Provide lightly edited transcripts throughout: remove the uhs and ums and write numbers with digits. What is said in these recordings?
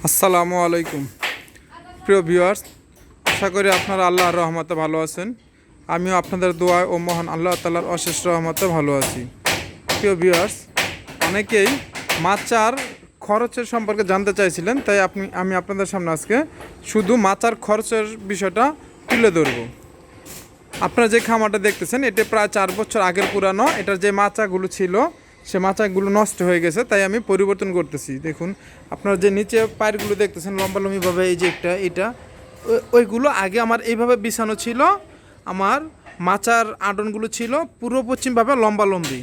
আসসালামু আলাইকুম প্রিয় ভিউয়ার্স, আশা করি আপনারা আল্লাহর রহমতে ভালো আছেন। আমিও আপনাদের দোয়ায় ও মহান আল্লাহ তাআলার অশেষ রহমতে ভালো আছি। প্রিয় ভিউয়ার্স, অনেকেই মাচার খরচের সম্পর্কে জানতে চাইছিলেন, তাই আমি আপনাদের সামনে আজকে শুধু মাচার খরচের বিষয়টা তুলে ধরব। আপনারা যে খামারটা দেখতেছেন এটা প্রায় 4 বছর আগের পুরানো। এটার যে মাচাগুলো ছিল সে মাচাগুলো নষ্ট হয়ে গেছে, তাই আমি পরিবর্তন করতেছি। দেখুন, আপনারা যে নিচে পায়েরগুলো দেখতেছেন লম্বালম্বিভাবে, এই যে এটা ওইগুলো আগে আমার এইভাবে বিছানো ছিল। আমার মাচার আডনগুলো ছিল পূর্ব পশ্চিমভাবে লম্বালম্বি,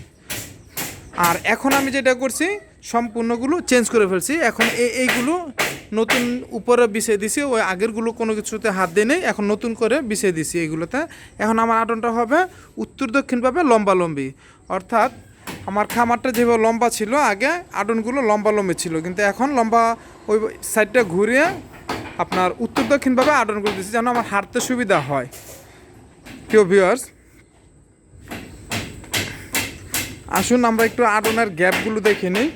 আর এখন আমি যেটা করছি সম্পূর্ণগুলো চেঞ্জ করে ফেলছি। এখন এইগুলো নতুন উপরে বিছিয়ে দিছি, ওই আগেরগুলো কোনো কিছুতে হাত দিয়ে নেই, এখন নতুন করে বিছিয়ে দিছি এইগুলোতে। এখন আমার আডনটা হবে উত্তর দক্ষিণভাবে লম্বালম্বি, অর্থাৎ আমার খামারটা যেভাবে লম্বা ছিল আগে আডনগুলো লম্বালম্বি ছিল, কিন্তু এখন লম্বা ওই সাইডটা ঘুরিয়ে আপনার উত্তর দক্ষিণভাবে আডনগুলো দিচ্ছি যেন আমার হাঁটতে সুবিধা হয়। প্রিয় ভিউয়ার্স, আসুন আমরা একটু আডনের গ্যাপগুলো দেখে নিই।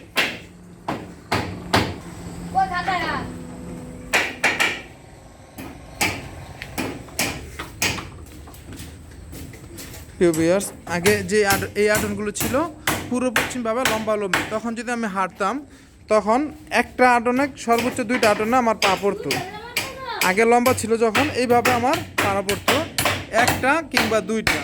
প্রিয় ভিউয়ার্স, আগে যে এই আডনগুলো ছিল পূর্ব পশ্চিমভাবে লম্বালম্বি, তখন যদি আমি হাঁটতাম তখন একটা আডনে সর্বোচ্চ 2টা আডনে আমার পা পড়তো। আগে লম্বা ছিল যখন এইভাবে আমার পা পড়তো, একটা কিংবা 2টা।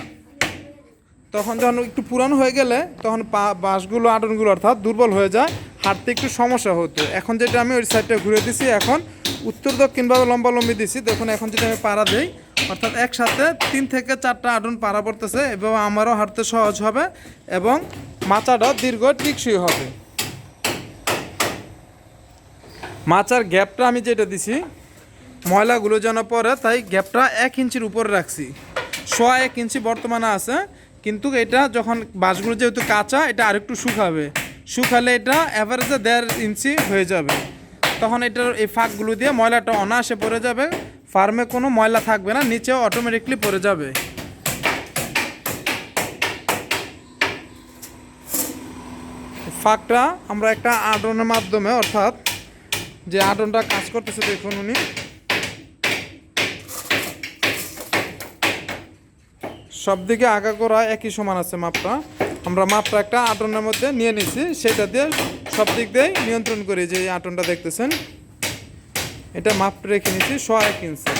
তখন যখন একটু পুরানো হয়ে গেলে তখন বাঁশগুলো আডনগুলো অর্থাৎ দুর্বল হয়ে যায়, হাঁটতে একটু সমস্যা হতো। এখন যেটা আমি ওই সাইডটা ঘুরে দিছি, এখন উত্তর দক্ষিণভাবে লম্বালম্বি দিছি। দেখুন, এখন যদি আমি পাড়া দিই অর্থাৎ একসাথে 3 থেকে 4টা আডন পাড়া পড়তেছে, এবং আমারও হাঁটতে সহজ হবে এবং মাচাটা দীর্ঘ টিকসই হবে। মাচার গ্যাপটা আমি যেটা দিছি ময়লাগুলো যেন পরে, তাই গ্যাপটা 1 ইঞ্চির উপরে রাখছি। 1.5 ইঞ্চি বর্তমানে আছে, কিন্তু এটা যখন বাঁশগুলো যেহেতু কাঁচা, এটা আরেকটু শুকালে এটা অ্যাভারেজে 1.5 ইঞ্চি হয়ে যাবে। তখন এটার এই ফাঁকগুলো দিয়ে ময়লাটা অনায়াসে পড়ে যাবে, ফার্মে কোনো ময়লা থাকবে না, নিচেও অটোমেটিকলি পড়ে যাবে। ফাঁকটা আমরা একটা আডনের মাধ্যমে, অর্থাৎ যে আডনটা কাজ করতেছে দেখুন, উনি সব দিকে আগা করা একই সমান আছে মাপটা। আমরা মাপটা একটা আটনের মধ্যে নিয়ে নিছি, সেটা দিয়ে সব দিক দিয়ে নিয়ন্ত্রণ করি। যে আটনটা দেখতেছেন এটা মাপ রেখে নিছি 1.5 ইঞ্চি।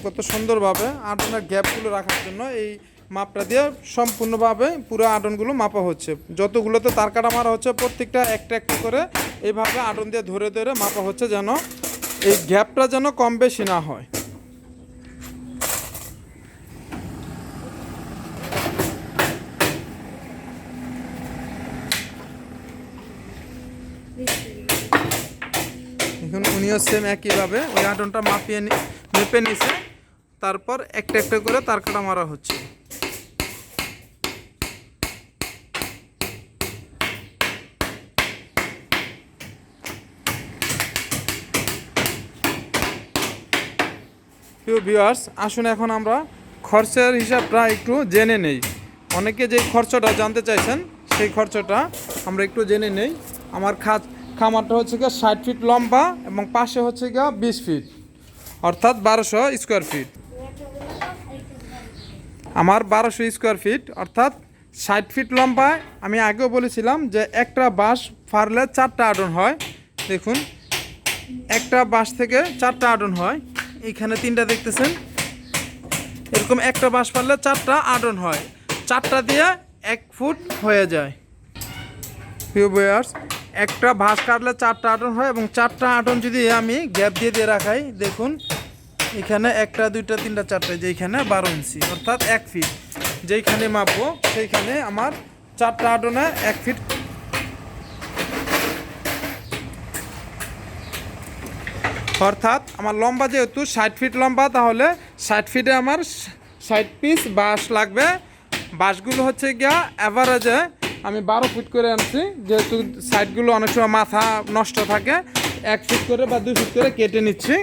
কত সুন্দরভাবে আডনের গ্যাপগুলো রাখার জন্য এই মাপটা দিয়ে সম্পূর্ণভাবে পুরো আডনগুলো মাপা হচ্ছে। যতগুলোতে তার কাটা মারা হচ্ছে প্রত্যেকটা একটা একটা করে এইভাবে আডন দিয়ে ধরে ধরে মাপা হচ্ছে, যেন এই গ্যাপটা যেন কম বেশি না হয়। এখন উনিও সেম একইভাবে ওই আডনটা মেপে নিছে, তারপর একটা একটা করে তার কাটা মারা হচ্ছে। প্রিয় ভিউয়ার্স, আসুন এখন আমরা খরচের হিসাবটা একটু জেনে নেই। অনেকে যে খরচটা জানতে চাইছেন সেই খরচটা আমরা একটু জেনে নেই। আমার খামারটা হচ্ছে গিয়ে 60 ফিট লম্বা এবং পাশে হচ্ছে গিয়ে 20 ফিট, অর্থাৎ 1200 স্কোয়ার ফিট। আমার 1200 স্কোয়ার ফিট অর্থাৎ 60 ফিট লম্বায়। আমি আগেও বলেছিলাম যে একটা বাঁশ ফাড়লে 4টা আডন হয়। দেখুন, একটা বাঁশ থেকে 4টা আডন হয়। এইখানে 3টা দেখতেছেন, এরকম একটা বাঁশ ফাড়লে 4টা আডন হয়। 4টা দিয়ে 1 ফুট হয়ে যায়। প্রিয় ভিউয়ার্স, একটা বাঁশ কাটলে 4টা আডন হয়, এবং 4টা আডন যদি আমি গ্যাপ দিয়ে রাখাই, দেখুন এখানে 1টা 2টা 3টা 4টা, যেইখানে 12 ইঞ্চি অর্থাৎ 1 ফিট যেইখানে মাপবো সেইখানে আমার 4টা আডনে 1 ফিট অর্থাৎ আমার লম্বা যেহেতু 60 ফিট লম্বা, তাহলে 60 ফিটে আমার 60 পিস বাঁশ লাগবে। বাঁশগুলো হচ্ছে গিয়া অ্যাভারেজে আমি 12 ফিট করে আনছি, যেহেতু সাইডগুলো অনেক সময় মাথা নষ্ট থাকে, 1 ফিট করে বা 2 ফিট করে কেটে নিচ্ছি।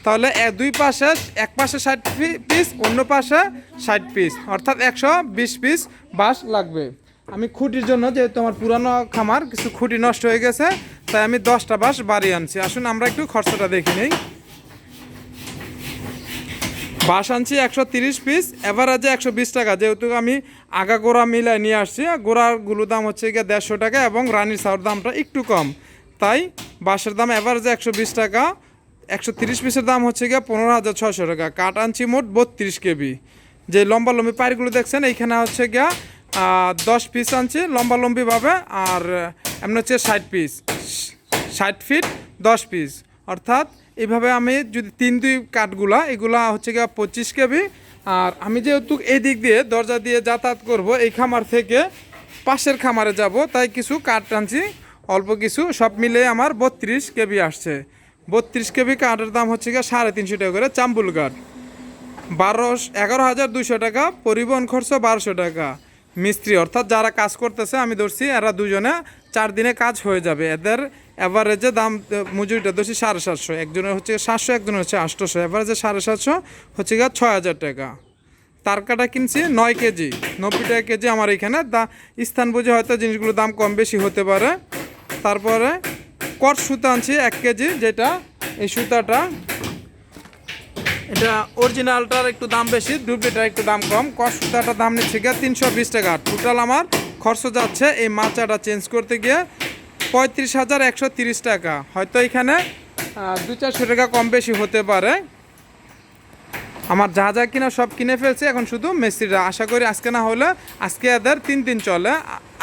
তাহলে দুই পাশে, এক পাশে 60 পিস, অন্য পাশে 60 পিস, অর্থাৎ 120 পিস বাঁশ লাগবে। আমি খুঁটির জন্য, যেহেতু আমার পুরানো খামার কিছু খুঁটি নষ্ট হয়ে গেছে, তাই আমি 10টা বাঁশ বাড়িয়ে আনছি। আসুন আমরা একটু খরচাটা দেখে নিই। বাঁশ আনছি 130 পিস, এভারেজে 120 টাকা, যেহেতু আমি আগা গোড়া মিলায় নিয়ে আসছি। গোড়াগুলোর দাম হচ্ছে গিয়ে 150 টাকা এবং রানির সাউর দামটা একটু কম, তাই বাঁশের দাম এভারেজে 120 টাকা। 130 পিসের দাম হচ্ছে গিয়ে 15,600 টাকা। কাঠ আনছি মোট 32 কেবি। যে লম্বা লম্বি পাইরগুলো দেখছেন, এইখানে হচ্ছে গিয়া 10 পিস আনছি লম্বালম্বিভাবে, আর এমনি হচ্ছে 60 পিস, 60 ফিট 10 পিস, অর্থাৎ এইভাবে আমি যদি 3-2 কাঠগুলা, এগুলা হচ্ছে গিয়ে 25 কেবি। আর আমি যেহেতু এই দিক দিয়ে দরজা দিয়ে যাতায়াত করব, এই খামার থেকে পাশের খামারে যাব, তাই কিছু কাঠ টানছি অল্প কিছু, সব মিলে আমার 32 কেবি আসছে। 32 কেবি কাঠের দাম হচ্ছে গিয়ে 350 টাকা করে চাম্বুল কাঠ। 11,200 টাকা পরিবহন খরচ, 1200 টাকা মিস্ত্রি, অর্থাৎ যারা কাজ করতেছে আমি ধরছি এরা দুজনে 4 দিনে কাজ হয়ে যাবে। এদের অ্যাভারেজে দাম মজুরিটা ধরছি 750, একজনের হচ্ছে 700, একজনের হচ্ছে 800, অ্যাভারেজে 750 হচ্ছে গিয়ে 6,000 টাকা। তার কাটা কিনছি 9 কেজি, 90 টাকা কেজি আমার এখানে। স্থান বুঝে হয়তো জিনিসগুলোর দাম কম বেশি হতে পারে। তারপরে কট সুতা আনছি 1 কেজি, যেটা এই সুতাটা, এটা অরিজিনালটার একটু দাম বেশি, ডুপ্লিকেটার একটু দাম কম। কট সুতাটার দাম নিচ্ছে গিয়ে 320 টাকা। টোটাল আমার খরচ যাচ্ছে এই মাচাটা চেঞ্জ করতে গিয়ে 35,130 টাকা। হয়তো এখানে 200-400 টাকা কম বেশি হতে পারে। আমার যা যা কিনা সব কিনে ফেলছে, এখন শুধু মিস্ত্রিরা। আশা করি আজকে না হলে আজকে এদের 3 দিন চলে,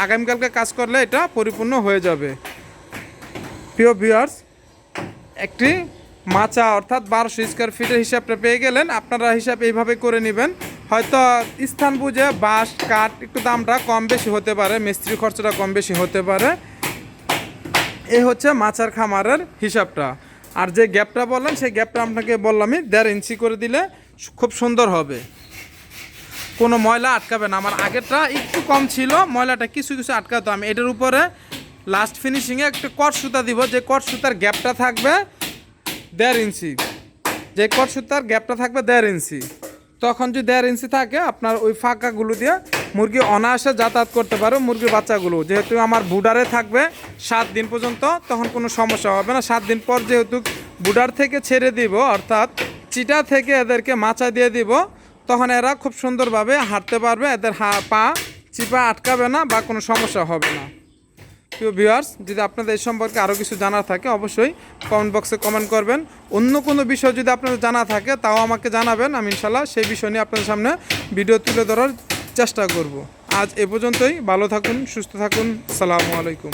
আগামীকালকে কাজ করলে এটা পরিপূর্ণ হয়ে যাবে। প্রিয় ভিউয়ার্স, একটি মাচা অর্থাৎ 1200 স্কোয়ার ফিটের হিসাবটা পেয়ে গেলেন। আপনারা হিসাব এইভাবে করে নেবেন। হয়তো স্থান বুঝে বাঁশ কাঠ একটু দামটা কম বেশি হতে পারে, মিস্ত্রি খরচটা কম বেশি হতে পারে। এই হচ্ছে মাচার খামারের হিসাবটা। আর যে গ্যাপটা বললাম, সেই গ্যাপটা আপনাকে বললামই 1.5 ইঞ্চি করে দিলে খুব সুন্দর হবে, কোনো ময়লা আটকাবে না। আমার আগেরটা একটু কম ছিল, ময়লাটা কিছু কিছু আটকাতো। আমি এটার উপরে লাস্ট ফিনিশিংয়ে একটা কট সুতা দিব, যে কট সুতার গ্যাপটা থাকবে 1.5 ইঞ্চি, যে কট সুতার গ্যাপটা থাকবে 1.5 ইঞ্চি। তখন যদি 1.5 ইঞ্চি থাকে, আপনার ওই ফাঁকাগুলো দিয়ে মুরগি অনায়াসে যাতায়াত করতে পারো। মুরগির বাচ্চাগুলো যেহেতু আমার বুডারে থাকবে 7 দিন পর্যন্ত, তখন কোনো সমস্যা হবে না। 7 দিন পর যেহেতু বুডার থেকে ছেড়ে দিব, অর্থাৎ চিটা থেকে এদেরকে মাচা দিয়ে দিব, তখন এরা খুব সুন্দরভাবে হাঁটতে পারবে, এদের পা চিপা আটকাবে না বা কোনো সমস্যা হবে না। প্রিয় ভিউয়ার্স, যদি আপনাদের এই সম্পর্কে আরও কিছু জানার থাকে, অবশ্যই কমেন্ট বক্সে কমেন্ট করবেন। অন্য কোনো বিষয় যদি আপনাদের জানা থাকে, তাও আমাকে জানাবেন। আমি ইনশাল্লাহ সেই বিষয় নিয়ে আপনাদের সামনে ভিডিও তুলে ধরার চেষ্টা করব। আজ এ পর্যন্তই। ভালো থাকুন, সুস্থ থাকুন। আসসালামু আলাইকুম।